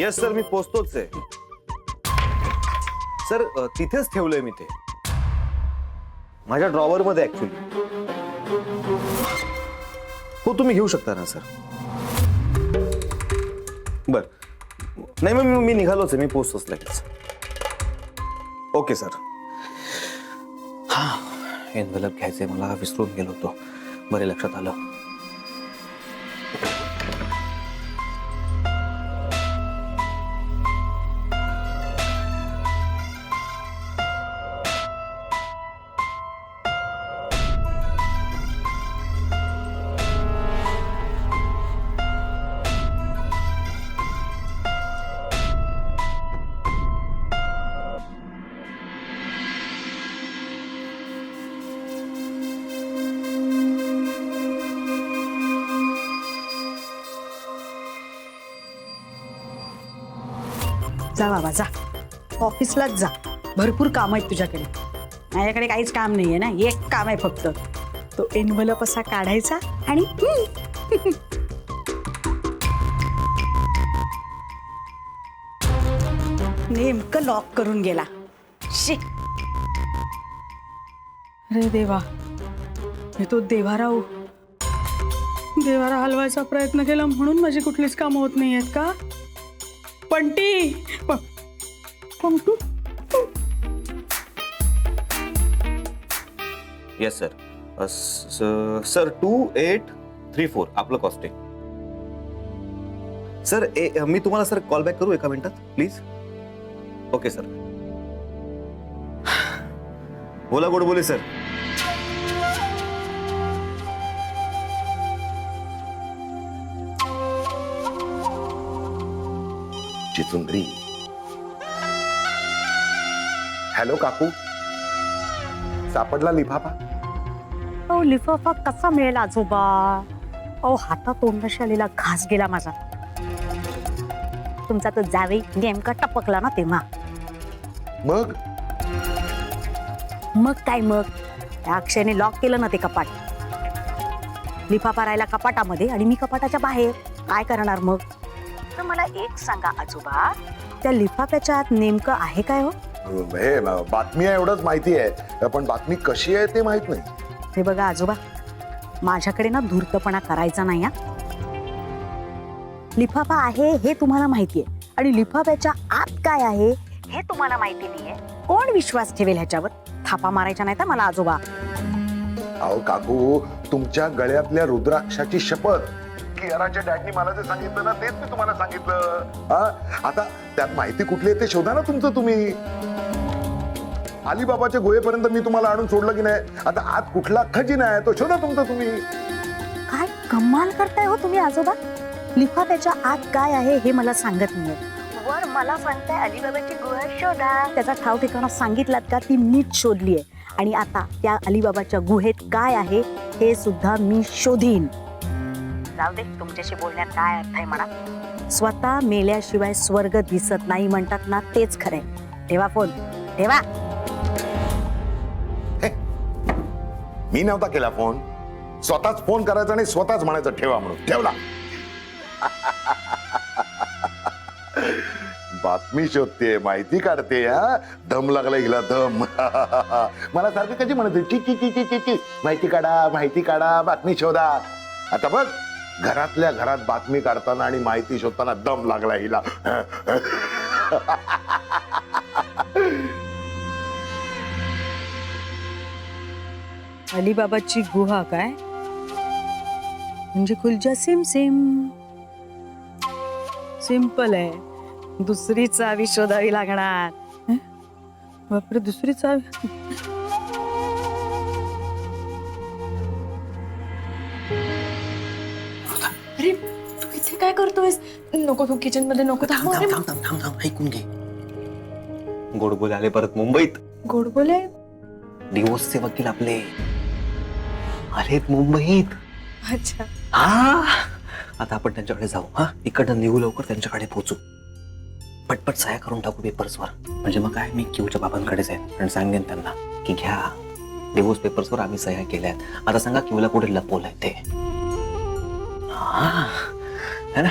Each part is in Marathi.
येस सर, मी पोचतोच आहे सर. तिथेच ठेवलंय मी ते, माझ्या ड्रॉवर मध्ये ऍक्च्युली. हो तुम्ही घेऊ शकता ना सर. बर, नाही मग मी निघालोच आहे, मी पोचतोच लगेच. Okay sir. हा, एनव्हलप घ्यायचंय मला, विसरून गेलो होतो. बरे लक्षात आलं. जा बाबा जा, ऑफिसलाच जा. भरपूर काम आहेत तुझ्याकडे. माझ्याकडे काहीच काम नाहीये ना, एक काम आहे फक्त. तो एनव्हलप असा काढायचा आणि नेमकं लॉक करून गेला. शी, अरे देवा, मी तो देवारा हलवायचा प्रयत्न केला म्हणून माझी कुठलीच कामं होत नाही आहेत का? पंटी, पंटू. Yes sir. सर 2834 आपलं कॉस्टिंग. सर मी तुम्हाला सर कॉल बॅक करू एका मिनिटात प्लीज. Okay sir. बोला गोडबोले सर. चिचुंद्री. हॅलो काकू, सापडला लिफाफा? अहो लिफाफा कसा मिळेल आजोबा? अहो हातात तोंडाशी आलेला घास गेला माझा. तुमचा तो जावे नेमका टपकला ना तेव्हा. मग मग काय मग, त्या अक्षयने लॉक केलं ना ते कपाट. लिफाफा राहिला कपाटामध्ये आणि मी कपाटाच्या बाहेर. काय करणार मग? तर मला एक सांगा आजोबा, त्या लिफाफ्याच्या आत नेमकं आहे काय हो? हे बातमी आहे एवढंच माहिती आहे, पण बातमी कशी आहे ते माहित नाही. हे बघा आजोबा, माझ्याकडे ना धूर्तपणा करायचा नाही. लिफाफा आहे हे तुम्हाला माहितीये आणि लिफाफ्याच्या आत काय आहे हे तुम्हाला माहिती नाहीये. कोण विश्वास ठेवेल ह्याच्यावर? थापा मारायच्या नाही तर मला आजोबा. अहो काकू, तुमच्या गळ्यातल्या रुद्राक्षाची शपथ. कियाराच्या डॅडनी मला जे सांगितलं ना तेच मी तुम्हाला सांगितलं. आता त्यात माहिती कुठली आहे ते शोधा ना तुमचं तुम्ही. अलिबाबाच्या गुहेपर्यंत मी तुम्हाला आणून सोडलं की नाही. आता आत कुठला खजिना आहे तो शोधा तुमचा तुम्ही. काय कमाल करताय हो तुम्ही आजोबा. लिफाफ्याच्या आत काय आहे हे मला सांगत नाहीये, वर मला सांगताय अलिबाबाची गुहा शोधा. त्याचा ठाव ठिकाणा सांगितलात का? ती मीच शोधलीये आणि आता त्या अलिबाबाच्या गुहेत काय आहे हे सुद्धा मी शोधीन. जाऊ दे, तुमच्याशी बोलण्यात काय अर्थ आहे म्हणा. स्वतः मेल्याशिवाय स्वर्ग दिसत नाही म्हणतात ना, तेच खरंय. ठेवा फोन, ठेवा. मी नव्हता केला फोन, स्वतःच फोन करायचा आणि स्वतःच म्हणायचं ठेवा म्हणून. ठेवला. बातमी शोधते, माहिती काढते. दम लागला हिला दम. मला सारखी कशी म्हणते ची ची ची ची ची ची, माहिती काढा, माहिती काढा, बातमी शोधा. आता बघ, घरातल्या घरात बातमी काढताना आणि माहिती शोधताना दम लागला हिला. अलिबाबाची गुहा काय म्हणजे खुलजा सिम सिम. सिंपल आहे. दुसरी चावी शोधावी लागणार. बापरे, दुसरी चावी. अरे तू इथे काय करतोयस? नको, तू किचन मध्ये नको. थांब ऐकून घे. गोडबोले आले परत मुंबईत. गोड बोले. डिवोर्सचे वकील आपले आलेत मुंबईत. अच्छा. हा, आता आपण त्यांच्याकडे जाऊ. हा, इकडनं निघू, लवकर त्यांच्याकडे पोहोचू. पटपट सह्या करून टाकू पेपर्सवर. म्हणजे मग काय, मी क्यूच्या बाबांकडे जाईन आणि सांगेन त्यांना की घ्या, डिवोर्स पेपर्सवर आम्ही सह्या केल्यात. आता सांगा क्यूला कुठे लपवलंय ते. हा, है ना?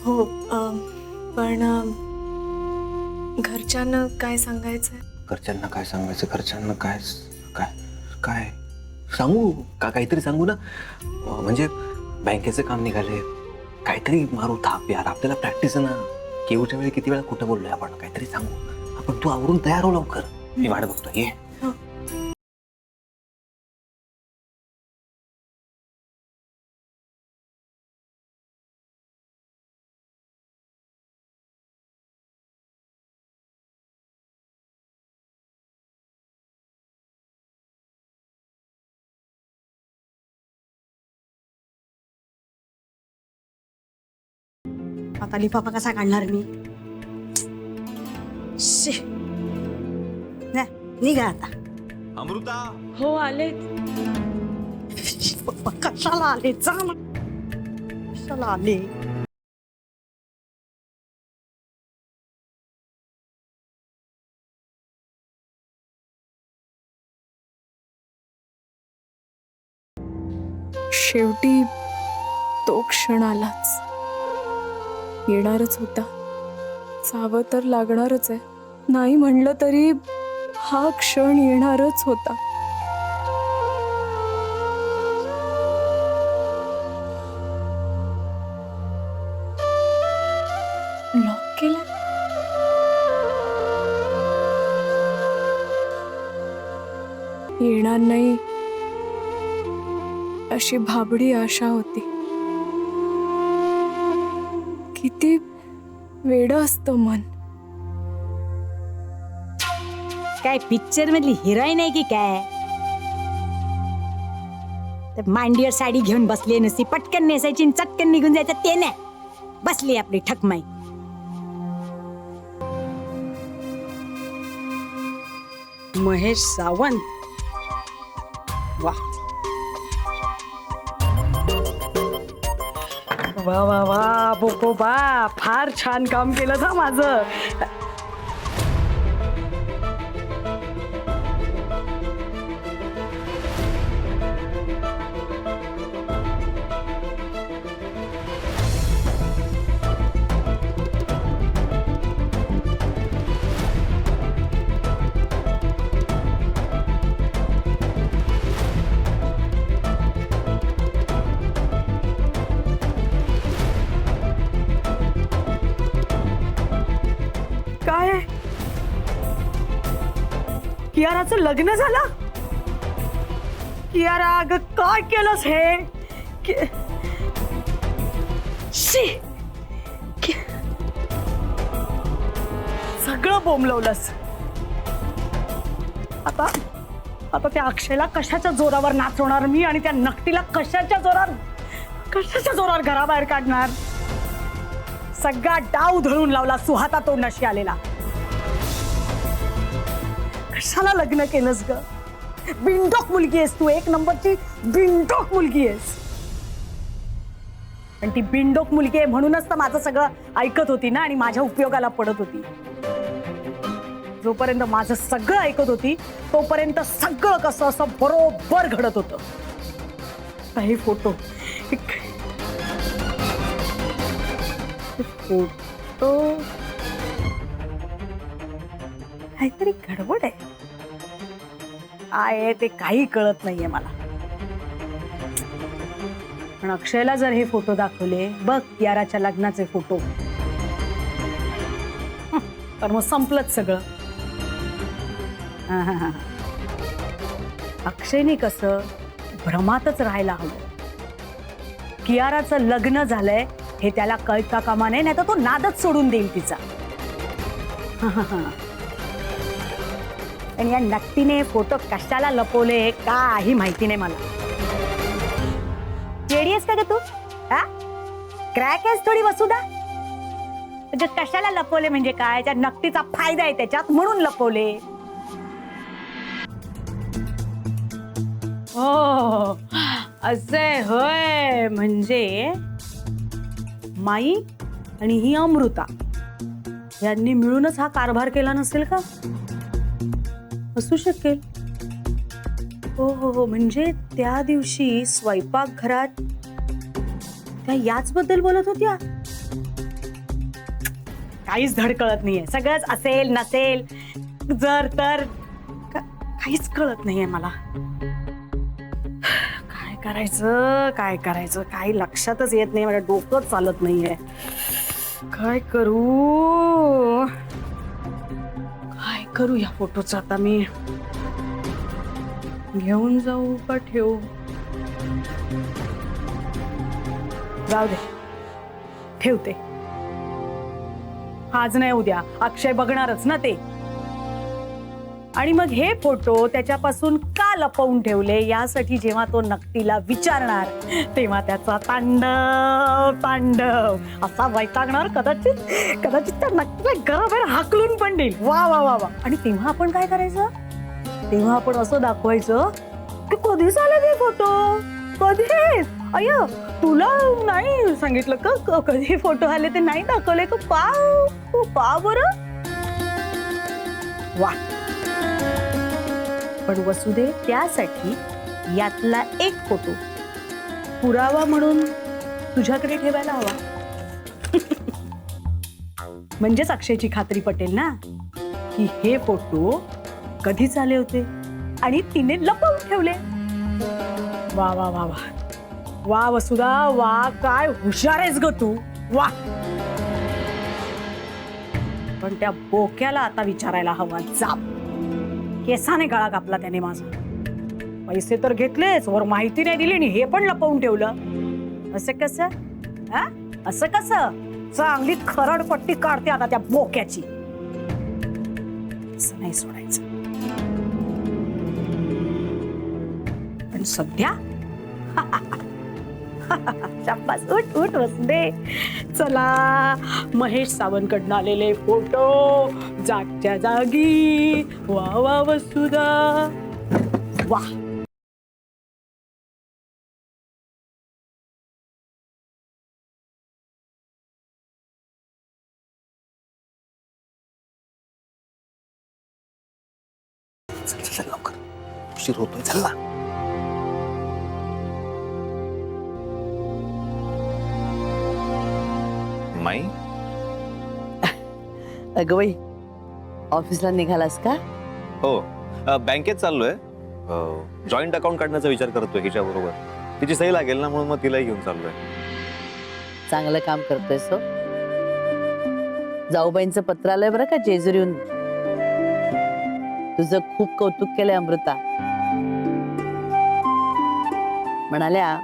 हो, पण घरच्यांना काय सांगायचंय? घरच्यांना काय सांगायचं? घरच्यांना काय काय काय सांगू का? काहीतरी सांगू ना. म्हणजे बँकेचं काम निघाले, काहीतरी मारू थाप यार. आपल्याला प्रॅक्टिस आहे ना. केवच्या वेळी किती वेळा खोटं बोललोय आपण. काहीतरी सांगू आपण. तू आवरून तयार हो लवकर. मी वाट बघतोय. ये. आता लिफाफा कसा काढणार मी? शी. नाही, निघा आता. अमृता, हो आले. कशाला आले? जा ना. कशाला आले? शेवटी तो क्षण आलाच. येणारच होता. जावं तर लागणारच आहे. नाही म्हणलं तरी हा क्षण येणारच होता. लॉक केलं. येणार नाही अशी भाबडी आशा होती. किती वेडं असतं मन. काय पिक्चर मधली हिरोईन आहे की काय? तर मांडीवर साडी घेऊन बसली नसती, पटकन नेसायची आणि चटकन निघून जायचं ते नाही. बसली आपली ठकमाई. महेश सावंत. वा वा वा वा बोकोबा, फार छान काम केलं ना माझं. काय कियाराचं लग्न झालं? कियारा अगं काय केलंस हे? शी. सगळं बोंबलवलंस. आता आता त्या अक्षयला कशाच्या जोरावर नाचवणार मी आणि त्या नकटीला कशाच्या जोरावर घराबाहेर काढणार? सगळा डाव धरून लावला सुहाता तो नशी आलेला. कशाला लग्न केलंस ग? बिनडोक मुलगी आहेस तू. एक नंबरची बिनडोक मुलगी आहेस. पण ती बिनडोक मुलगी आहे म्हणूनच तर माझं सगळं ऐकत होती ना आणि माझ्या उपयोगाला पडत होती. जोपर्यंत माझं सगळं ऐकत होती तोपर्यंत सगळं कसं असं बरोबर घडत होतं. हे फोटो काहीतरी गडबड आहे. आहे ते काही कळत नाहीये मला. पण अक्षयला जर हे फोटो दाखवले, बघ कियाराच्या लग्नाचे फोटो, तर मग संपलंच सगळं. अक्षयने कसं भ्रमातच राहायला हवं. कियाराचं लग्न झालंय हे त्याला कळता कामा नये, नाही तर तो नादच सोडून देईल तिचा. आणि या नक्कीने फोटो कशाला लपवले काही माहिती नाही मला. जेडी आहेस का ग तू? क्रॅक आहेस थोडी वसुधा? म्हणजे कशाला लपवले म्हणजे काय? त्या नक्कीचा फायदा आहे त्याच्यात म्हणून लपवले. हो असे होय. म्हणजे माई आणि ही अमृता यांनी मिळूनच हा कारभार केला नसेल का? असू शकेल. हो हो हो. म्हणजे त्या दिवशी स्वयंपाकघरात त्या याच बद्दल बोलत होत्या. काहीच धड कळत नाहीये. सगळंच असेल नसेल जर तर काहीच कळत नाहीये मला. काय करायचं काही लक्षातच येत नाही. माझ्या डोकंच चालत नाहीये. काय करू या फोटोचं आता मी? घेऊन जाऊ का ठेवू? जाऊ दे, ठेवते. आज नाही उद्या अक्षय बघणारच ना ते. आणि मग हे फोटो त्याच्यापासून का लपवून ठेवले यासाठी जेव्हा तो नक्कीला विचारणार तेव्हा त्याचा तांडव असा वैतागणार. कदाचित त्या नक्कीला घराबाहेर हाकलून पण देईल. वा वा वा वा. आणि तेव्हा आपण काय करायचं? तेव्हा आपण असं दाखवायचं की कधीच आले ते फोटो, कधीच. अय्या, तुला नाही सांगितलं का कधी फोटो आले ते नाही दाखवले का? पाव बरं. वा. पण वसुदे, त्यासाठी यातला एक फोटो पुरावा म्हणून तुझ्याकडे ठेवायला हवा. म्हणजेच अक्षयची खात्री पटेल ना की हे फोटो कधीच आले होते आणि तिने लपवून ठेवले. वा वा वा वा वा वसुदा, वा काय हुशार आहेस ग तू. वा. पण त्या बोक्याला आता विचारायला हवा जाब. केसाने गळा कापला त्याने माझा. पैसे तर घेतलेच, वर माहिती नाही दिली आणि हे पण लपवून ठेवलं. असं कसं? असं कसं? चांगली खरडपट्टी काढते आता त्या बोक्याची. असं नाही सोडायचं. पण सध्या शाबास, उठ उठ वसुदे. चला, महेश सावंतकडनं आलेले फोटो जागच्या जागी. वा वा वसुदा, वा. चल लवकर, उशीर होतोय. चल ना. माई, अगं बाई, ऑफिसला निघालास का? हो, बँकेत चाललोय. जॉईंट अकाउंट काढण्याचा विचार करतोय हिच्या बरोबर. तिची सही लागेल ना, म्हणून मग तिलाही घेऊन चाललोय. चांगलं काम करतोयस हो. जाऊबाईंचं पत्र आलंय बरं का जेजुरीहून. तुझं खूप कौतुक केलंय अमृता. म्हणाल्या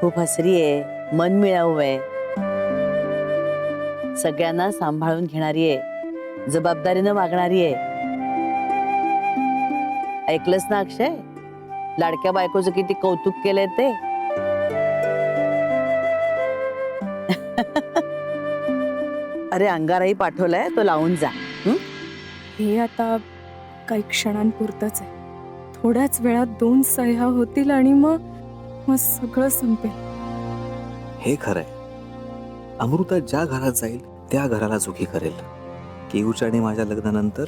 खूप हसरी आहे, मन मिळावू आहे, सगळ्यांना सांभाळून घेणारी आहे, जबाबदारीनं वागणारी आहे. ऐकलंस ना अक्षय, लाडक्या बायकोचं किती कौतुक केलंय ते. अरे अंगाराही पाठवलाय, तो लावून जा. हे आता काही क्षणांपुरतच आहे. थोड्याच वेळात 2 सह्या होतील आणि मग सगळं संपेल. हे खरंय. अमृता ज्या घरात जाईल त्या घराला सुखी करेल. केयूच्या आणि माझ्या लग्नानंतर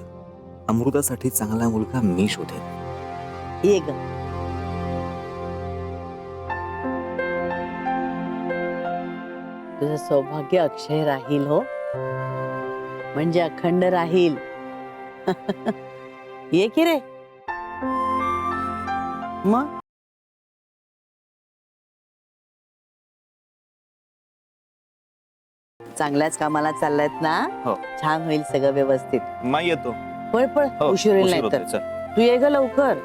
अमृतासाठी चांगला मुलगा मी शोधेन. ये ग. तुझं सौभाग्य अक्षय राहील हो, म्हणजे अखंड राहील. ये की रे. मग चांगल्याच कामाला चाललायत ना? हो. छान होईल सगळं व्यवस्थित. माई येतो. पळ पळ, हो, उशीर होईल उशीर नाही तर. होतोय. चल. तू ये ग लवकर.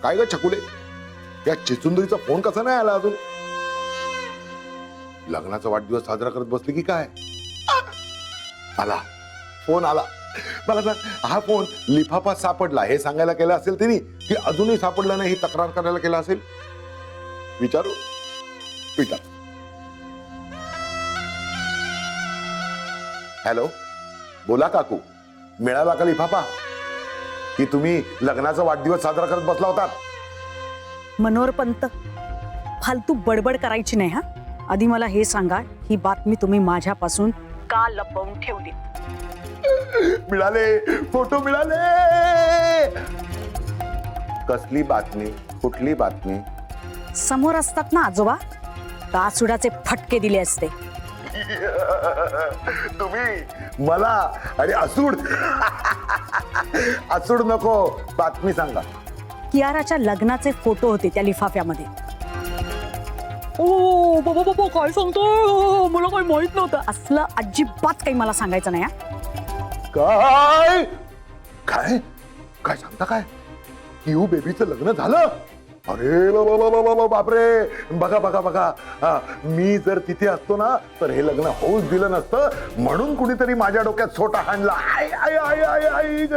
काय ग छकुले, या चिचुंदरीचा फोन कसा नाही आला अजून? लग्नाचा वाढदिवस साजरा करत बसली की काय? आला फोन आला. मला सांग, हा फोन लिफाफा सापडला हे सांगायला केला असेल तिने, की अजूनही सापडला नाही ही तक्रार करायला केला असेल? विचारू. हॅलो, बोला काकू, मिळाला का लिफाफा? की तुम्ही लग्नाचा वाढदिवस साजरा करत बसला होता? मनोहर पंत, फालतू बडबड करायची नाही. आधी मला हे सांगा, ही बातमी तुम्ही माझ्यापासून का लपवून ठेवली? मिळाले, फोटो मिळाले. कसली बातमी? कुठली बातमी? समोर असतात ना आजोबा, कासुडाचे फटके दिले असते. तुम्ही मला आणि असूड असूड नको, बातमी सांगा. कियाराच्या लग्नाचे फोटो होते त्या लिफाफ्यामध्ये. ओ बाबा बाबा, काय सांगतो, मला काही माहित नव्हतं. असलं अजिबात काही मला सांगायचं नाही. काय काय काय सांगता? काय किऊ बेबीचं लग्न झालं? अरे बापरे, बघा बघा बघा. मी जर तिथे असतो ना तर हे लग्न होऊच दिलं नसतं, म्हणून कुणीतरी माझ्या डोक्यात सोटा हाणला. I I I I I ग.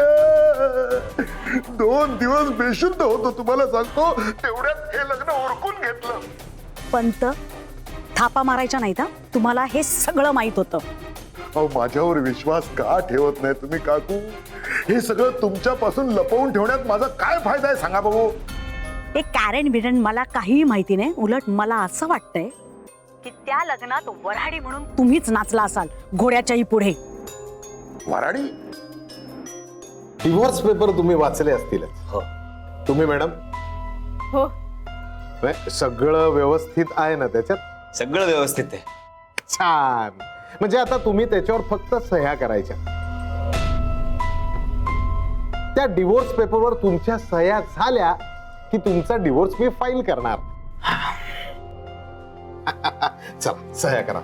2 दिवस बेशुद्ध होतो, तुम्हाला सांगतो. तेवढ्यात हे लग्न उरकून घेतलं. पंत, थापा मारायच्या नाहीत हा. तुम्हाला हे सगळं माहित होतं. अहो, माझ्यावर विश्वास का ठेवत नाही तुम्ही काकू? हे सगळं तुमच्यापासून लपवून ठेवण्यात माझा काय फायदा आहे सांगा बघू? हे कॅरेन बिरन मला काहीही माहिती नाही. उलट मला असं वाटतंय की त्या लग्नात वऱ्हाडी म्हणून तुम्हीच नाचला असाल घोड्याच्याही पुढे. वराडी? डिव्होर्स पेपर तुम्ही वाचले असतीलच. हो. तुम्ही मॅडम? हो. सगळं व्यवस्थित आहे ना त्याच्यात? सगळं व्यवस्थित आहे. छान. म्हणजे आता तुम्ही त्याच्यावर फक्त सह्या करायच्या. त्या डिव्होर्स पेपरवर तुमच्या सह्या झाल्या की तुमचा डिव्होर्स मी फाईल करणार. चला सह्या करा.